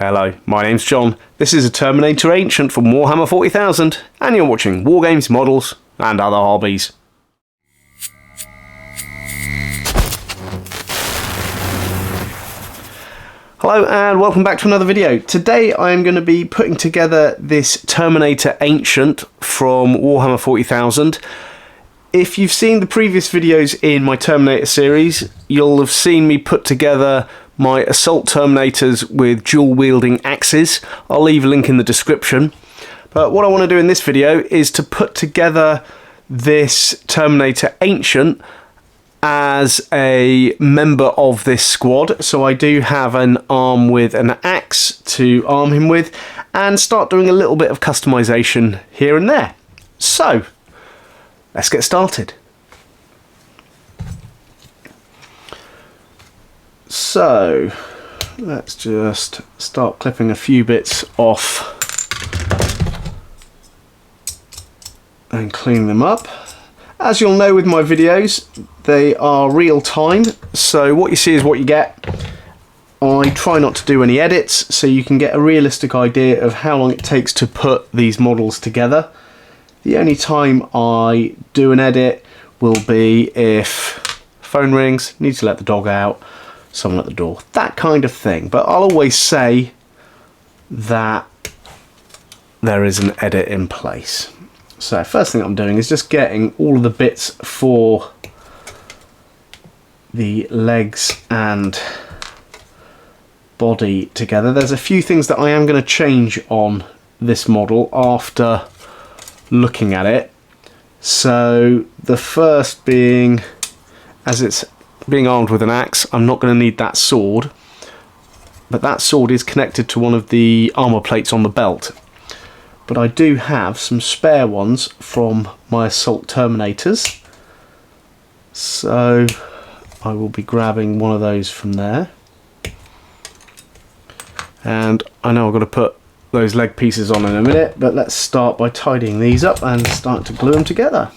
Hello, my name's John. This is a Terminator Ancient from Warhammer 40,000, and you're watching Wargames, models, and other hobbies. Hello and welcome back to another video. Today I am going to be putting together this Terminator Ancient from Warhammer 40,000. If you've seen the previous videos in my Terminator series, you'll have seen me put together my Assault Terminators with dual-wielding axes. I'll leave a link in the description. But what I want to do in this video is to put together this Terminator Ancient as a member of this squad. So I do have an arm with an axe to arm him with, and start doing a little bit of customization here and there. So let's get started. So let's just start clipping a few bits off and clean them up. As you'll know with my videos, they are real time, so what you see is what you get. I try not to do any edits, so you can get a realistic idea of how long it takes to put these models together. The only time I do an edit will be if phone rings, need to let the dog out, someone at the door, that kind of thing. But I'll always say that there is an edit in place. So first thing I'm doing is just getting all of the bits for the legs and body together. There's a few things that I am going to change on this model after looking at it. So the first being, as it's being armed with an axe, I'm not going to need that sword, but that sword is connected to one of the armor plates on the belt. But I do have some spare ones from my Assault Terminators, so I will be grabbing one of those from there. And I know I've got to put those leg pieces on in a minute, but let's start by tidying these up and start to glue them together.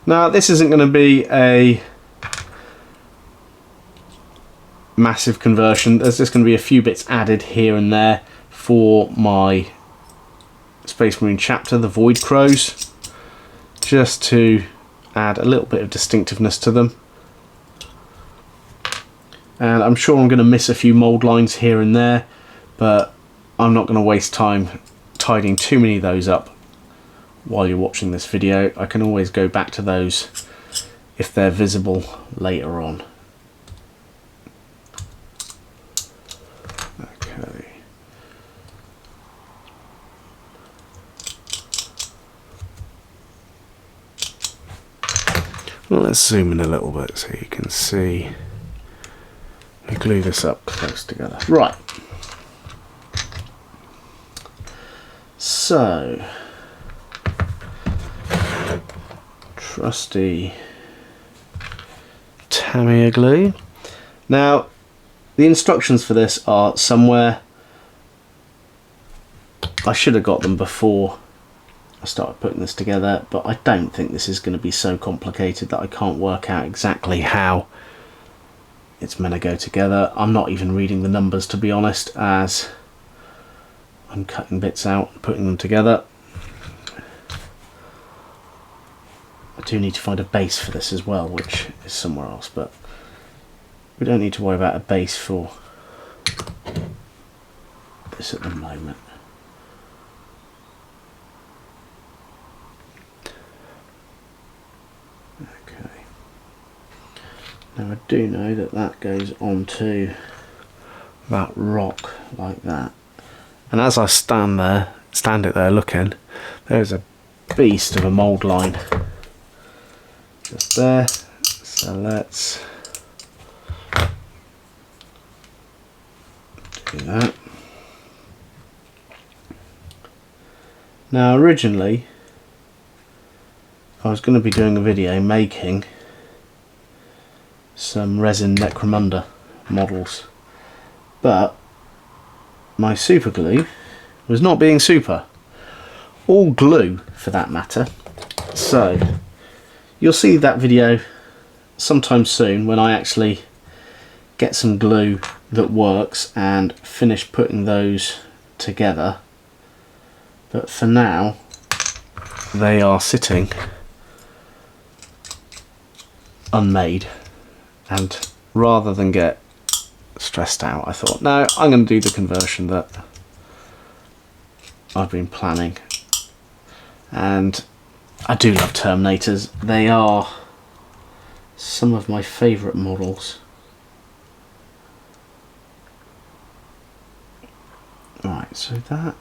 Now this isn't going to be a massive conversion, there's just going to be a few bits added here and there for my Space Marine chapter, the Void Crows, just to add a little bit of distinctiveness to them. And I'm sure I'm going to miss a few mould lines here and there, but I'm not going to waste time tidying too many of those up while you're watching this video. I can always go back to those if they're visible later on. Okay. Well, let's zoom in a little bit so you can see. We glue this up close together. Right. So trusty Tamiya glue. Now the instructions for this are somewhere. I should have got them before I started putting this together, but I don't think this is going to be so complicated that I can't work out exactly how it's meant to go together. I'm not even reading the numbers, to be honest, as I'm cutting bits out and putting them together. I do need to find a base for this as well, which is somewhere else, but we don't need to worry about a base for this at the moment. Okay. Now I do know that that goes onto that rock like that. And as I stand it there looking, there's a beast of a mould line just there. So let's do that. Now originally I was going to be doing a video making some resin Necromunda models, but my super glue was not being super, all glue for that matter. So you'll see that video sometime soon when I actually get some glue that works and finish putting those together. But for now, they are sitting unmade, and rather than get stressed out, I thought, no, I'm going to do the conversion that I've been planning. And I do love Terminators. They are some of my favourite models. Right, so that...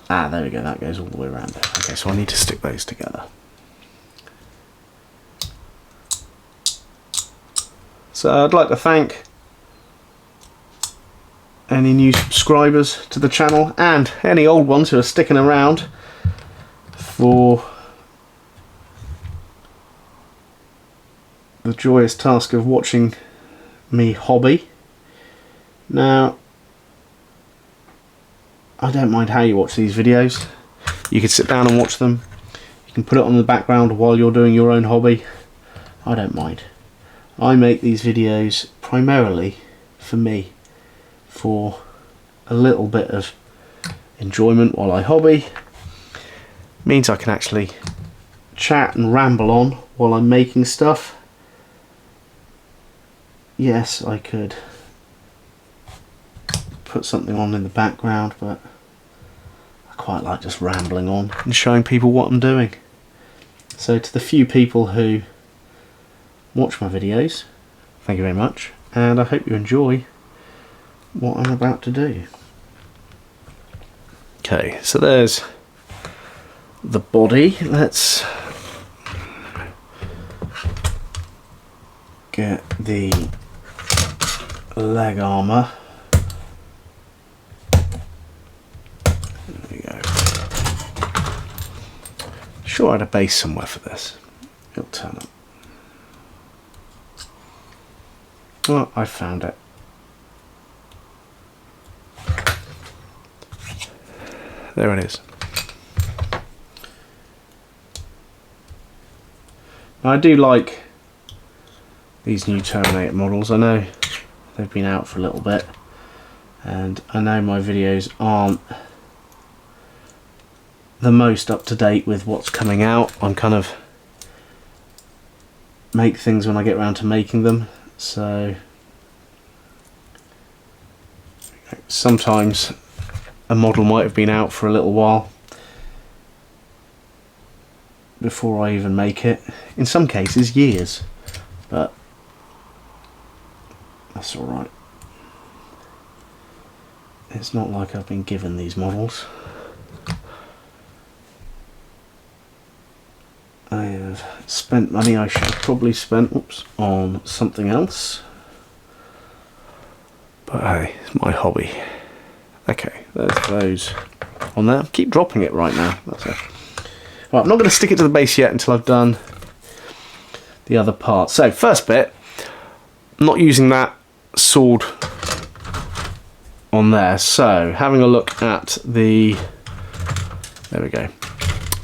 Ah, there we go, that goes all the way around it. Okay, so I need to stick those together. So I'd like to thank any new subscribers to the channel and any old ones who are sticking around for the joyous task of watching me hobby. Now, I don't mind how you watch these videos. You can sit down and watch them. You can put it on in the background while you're doing your own hobby. I don't mind. I make these videos primarily for me, for a little bit of enjoyment while I hobby. Means I can actually chat and ramble on while I'm making stuff. Yes, I could put something on in the background, but I quite like just rambling on and showing people what I'm doing. So to the few people who watch my videos, thank you very much, and I hope you enjoy what I'm about to do. Okay, so there's the body. Let's get the leg armour. There we go. Sure, I had a base somewhere for this. It'll turn up. Well, I found it. There it is. Now, I do like these new Terminator models. I know they've been out for a little bit, and I know my videos aren't the most up to date with what's coming out. I'm kind of make things when I get around to making them. So sometimes a model might have been out for a little while before I even make it. In some cases, years, but that's alright. It's not like I've been given these models. I have spent money I should have probably spent on something else. But hey, it's my hobby. Okay, there's those on there. Keep dropping it right now. That's it. Right, I'm not going to stick it to the base yet until I've done the other part. So, first bit, I'm not using that sword on there. So, having a look at the... There we go.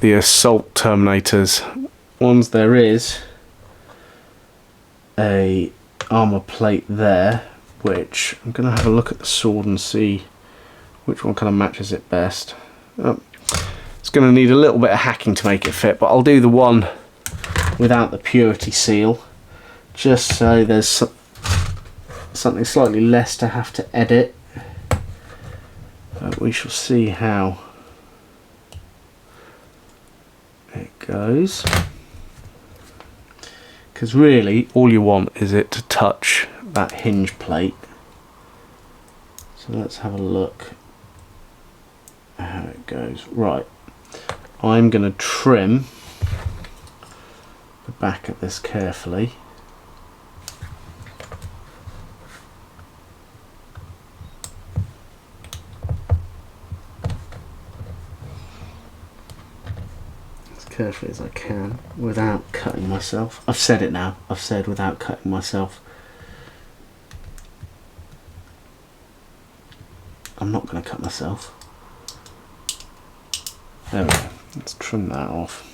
The Assault Terminators ones, there is a armor plate there, which I'm going to have a look at the sword and see which one kind of matches it best. It's going to need a little bit of hacking to make it fit, but I'll do the one without the purity seal, just so there's something slightly less to have to edit. But we shall see how it goes, because really all you want is it to touch that hinge plate. So let's have a look how it goes. Right, I'm going to trim the back of this carefully. Carefully as I can without cutting myself. I've said it now. I've said without cutting myself. I'm not going to cut myself. There we go. Let's trim that off.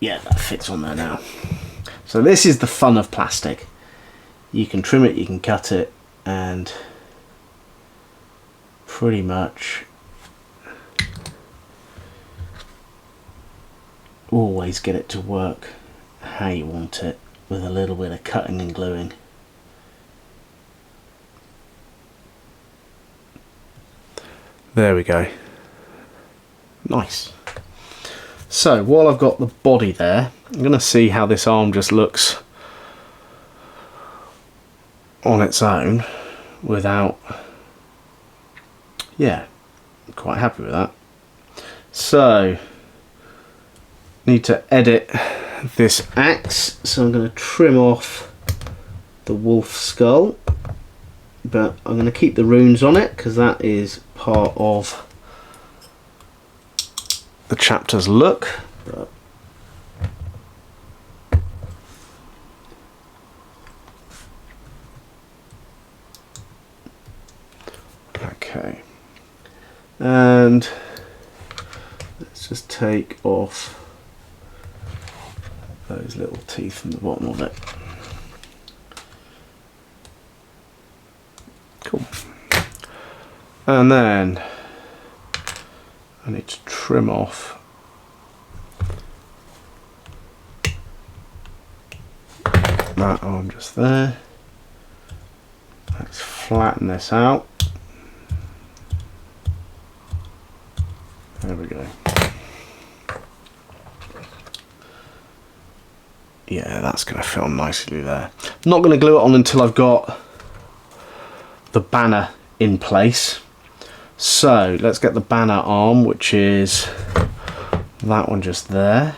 Yeah, that fits on there now. So this is the fun of plastic. You can trim it, you can cut it, and pretty much always get it to work how you want it with a little bit of cutting and gluing. There we go. Nice. So while I've got the body there, I'm going to see how this arm just looks on its own without, yeah, I'm quite happy with that. So need to edit this axe, so I'm going to trim off the wolf skull, but I'm going to keep the runes on it because that is part of the chapter's look. But okay, and let's just take off those little teeth from the bottom of it. Cool. And then I need to trim off that arm just there. Let's flatten this out. There we go. Yeah, that's going to fit on nicely there. I'm not going to glue it on until I've got the banner in place. So let's get the banner arm, which is that one just there.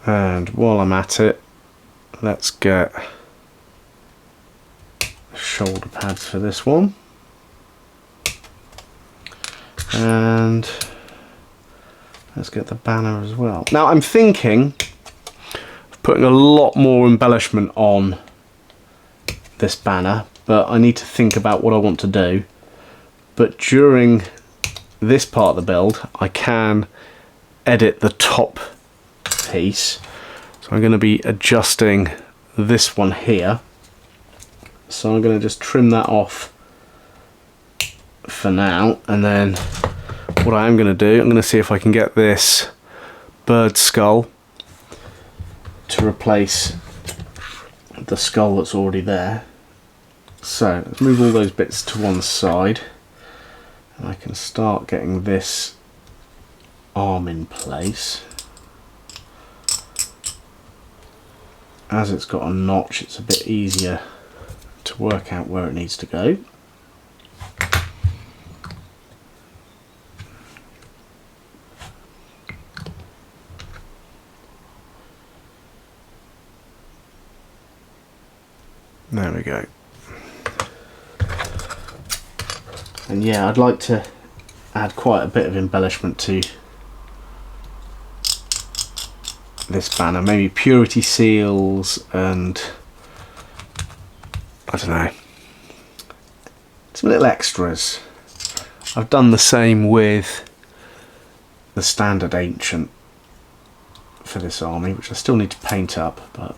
And while I'm at it, let's get shoulder pads for this one, and let's get the banner as well. Now I'm thinking of putting a lot more embellishment on this banner, but I need to think about what I want to do. But during this part of the build I can edit the top piece, so I'm going to be adjusting this one here. So I'm going to just trim that off for now, and then what I am going to do, I'm going to see if I can get this bird skull to replace the skull that's already there. So let's move all those bits to one side, and I can start getting this arm in place. As it's got a notch, it's a bit easier to work out where it needs to go. There we go. And yeah, I'd like to add quite a bit of embellishment to this banner, maybe purity seals and I don't know, some little extras. I've done the same with the standard Ancient for this army, which I still need to paint up, but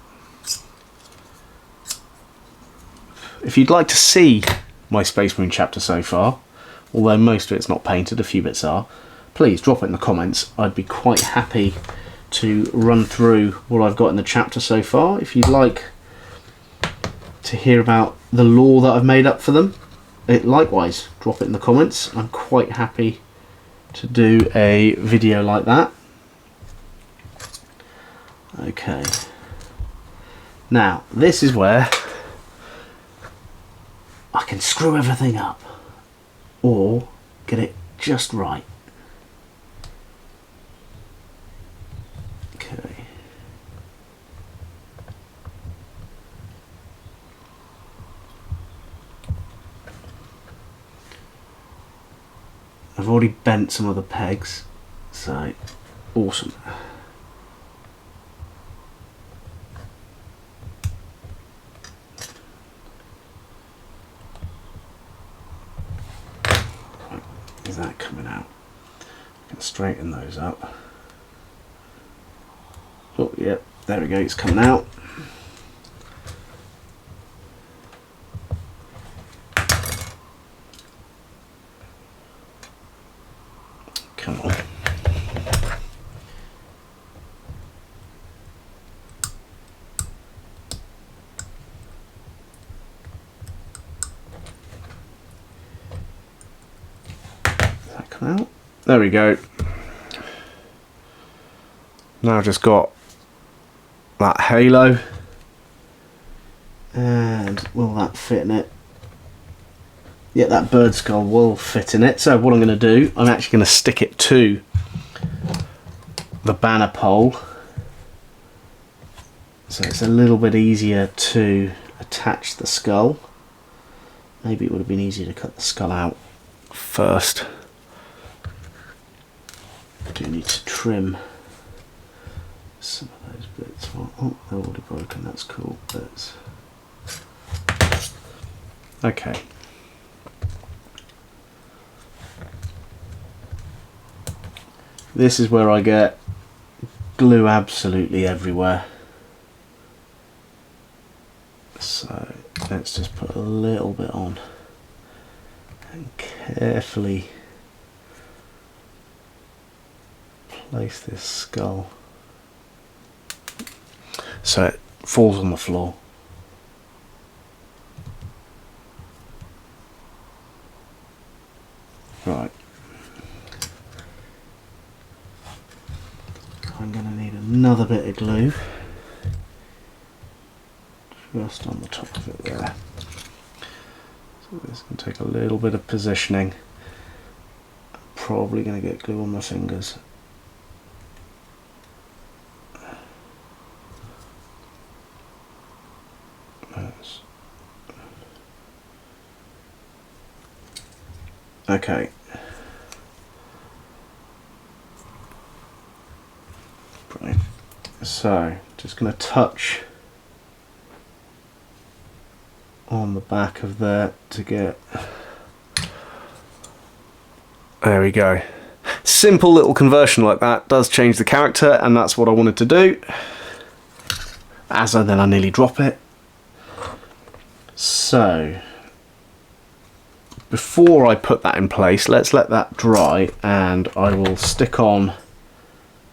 if you'd like to see my Space Marine chapter so far, although most of it's not painted, a few bits are, please drop it in the comments. I'd be quite happy to run through what I've got in the chapter so far. If you'd like to hear about the lore that I've made up for them, likewise drop it in the comments. I'm quite happy to do a video like that. Okay, now this is where I can screw everything up or get it just right. Okay. I've already bent some of the pegs, so awesome. straighten those up. Oh, yep, there we go, it's coming out. Come on. That come out? There we go. Now I've just got that halo, and will that fit in it? Yeah, that bird skull will fit in it. So what I'm going to do, I'm actually going to stick it to the banner pole, so it's a little bit easier to attach the skull. Maybe it would have been easier to cut the skull out first. I do need to trim some of those bits. Oh, they're already broken, that's cool. That's okay. This is where I get glue absolutely everywhere. So let's just put a little bit on and carefully place this skull so it falls on the floor. Right. I'm going to need another bit of glue just on the top of it there. So this can take a little bit of positioning. I'm probably going to get glue on my fingers. Okay. Brilliant. So, just going to touch on the back of there to get... There we go. Simple little conversion like that does change the character, and that's what I wanted to do. Then I nearly drop it. So, before I put that in place, let's let that dry, and I will stick on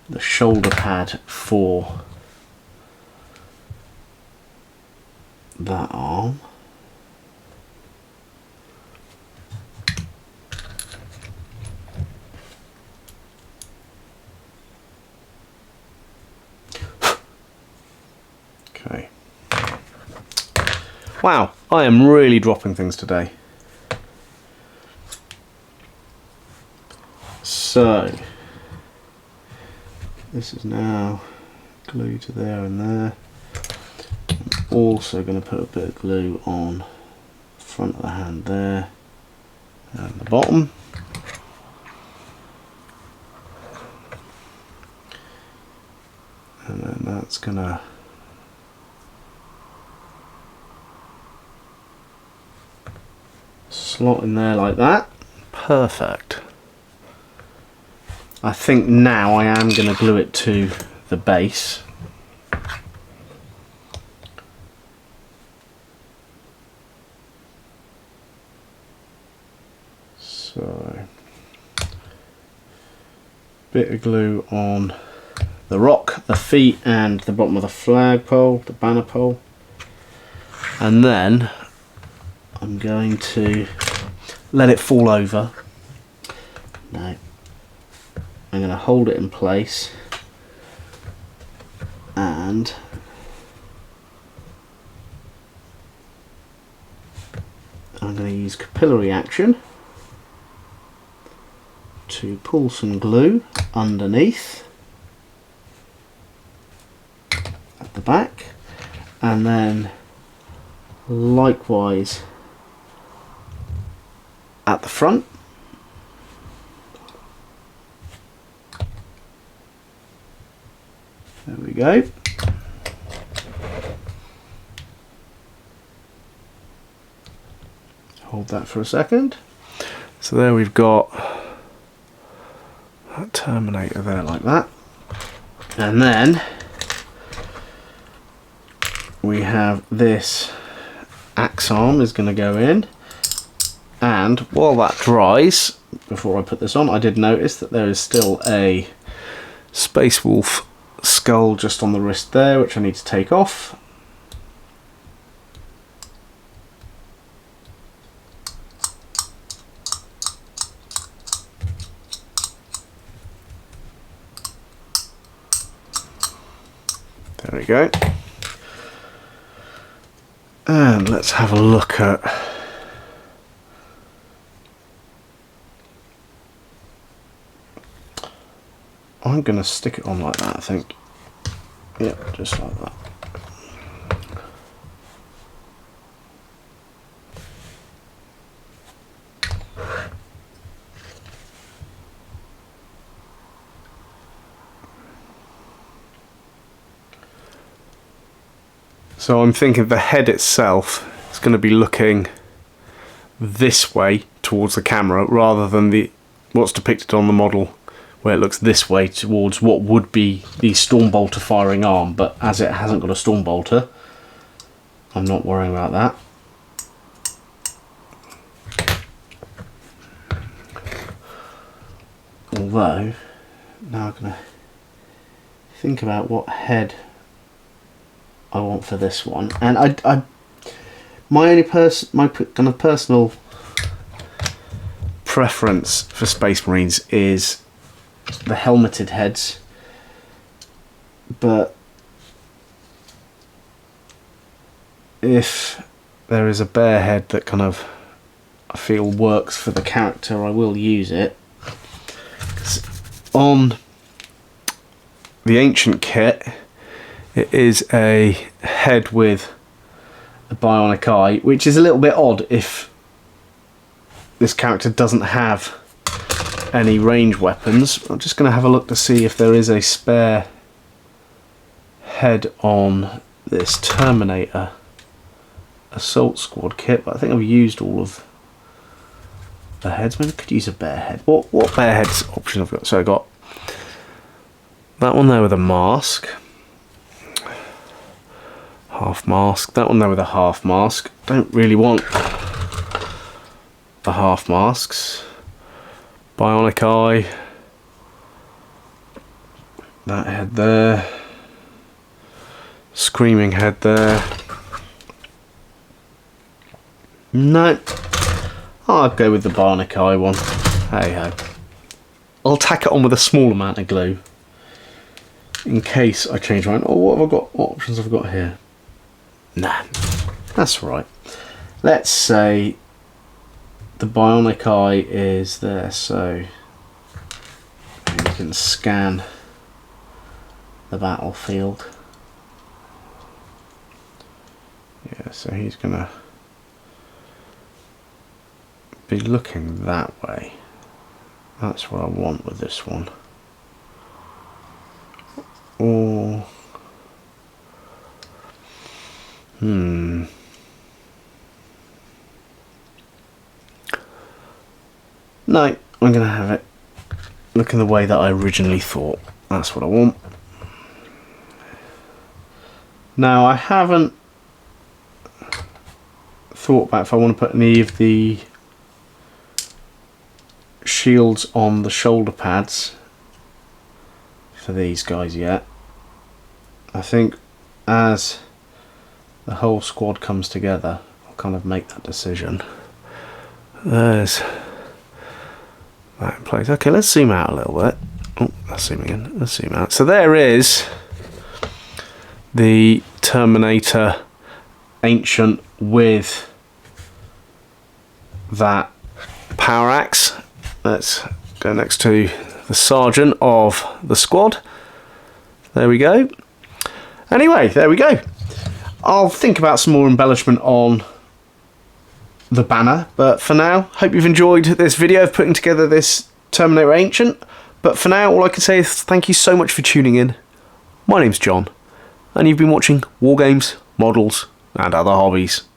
the shoulder pad for that arm. Okay. Wow, I am really dropping things today. So, this is now glued to there and there. I'm also going to put a bit of glue on the front of the hand there and the bottom. And then that's going to slot in there like that. Perfect. I think now I am going to glue it to the base. So, bit of glue on the rock, the feet and the bottom of the flagpole, the banner pole. And then I'm going to let it fall over. No. I'm going to hold it in place and I'm going to use capillary action to pull some glue underneath at the back, and then likewise at the front. There we go. Hold that for a second. So there we've got Terminator there like that. And then we have this axe arm is going to go in. And while that dries, before I put this on, I did notice that there is still a Space Wolf skull just on the wrist there, which I need to take off. There we go. And let's have a look at I'm going to stick it on like that, I think. Yep, just like that. So I'm thinking the head itself is going to be looking this way towards the camera rather than what's depicted on the model, where it looks this way towards what would be the Stormbolter firing arm. But as it hasn't got a Stormbolter, I'm not worrying about that. Although, now I'm going to think about what head I want for this one. And my kind of personal preference for Space Marines is the helmeted heads, but if there is a bear head that kind of I feel works for the character, I will use it. 'Cause on the Ancient kit, it is a head with a bionic eye, which is a little bit odd if this character doesn't have any range weapons. I'm just going to have a look to see if there is a spare head on this Terminator Assault Squad kit, but I think I've used all of the heads. Maybe I could use a bear head. What bear heads option I've got? So I got that one there with a mask, half mask. That one there with a half mask. Don't really want the half masks. Bionic eye. That head there. Screaming head there. No. I'll go with the bionic eye one. Hey ho. I'll tack it on with a small amount of glue in case I change mine. Oh, what have I got? What options have I got here? Nah, that's right. Let's say the bionic eye is there, so you can scan the battlefield. Yeah, so he's gonna be looking that way. That's what I want with this one. Or no, I'm going to have it looking the way that I originally thought. That's what I want. Now, I haven't thought about if I want to put any of the shields on the shoulder pads for these guys yet. I think as the whole squad comes together, I'll kind of make that decision. There's that in place. Okay, let's zoom out a little bit. Oh, that's zooming in. Let's zoom out. So there is the Terminator Ancient with that power axe. Let's go next to the sergeant of the squad. There we go. Anyway, there we go. I'll think about some more embellishment on the banner, but for now, hope you've enjoyed this video of putting together this Terminator Ancient. But for now, all I can say is thank you so much for tuning in. My name's John, and you've been watching Wargames, Models, and Other Hobbies.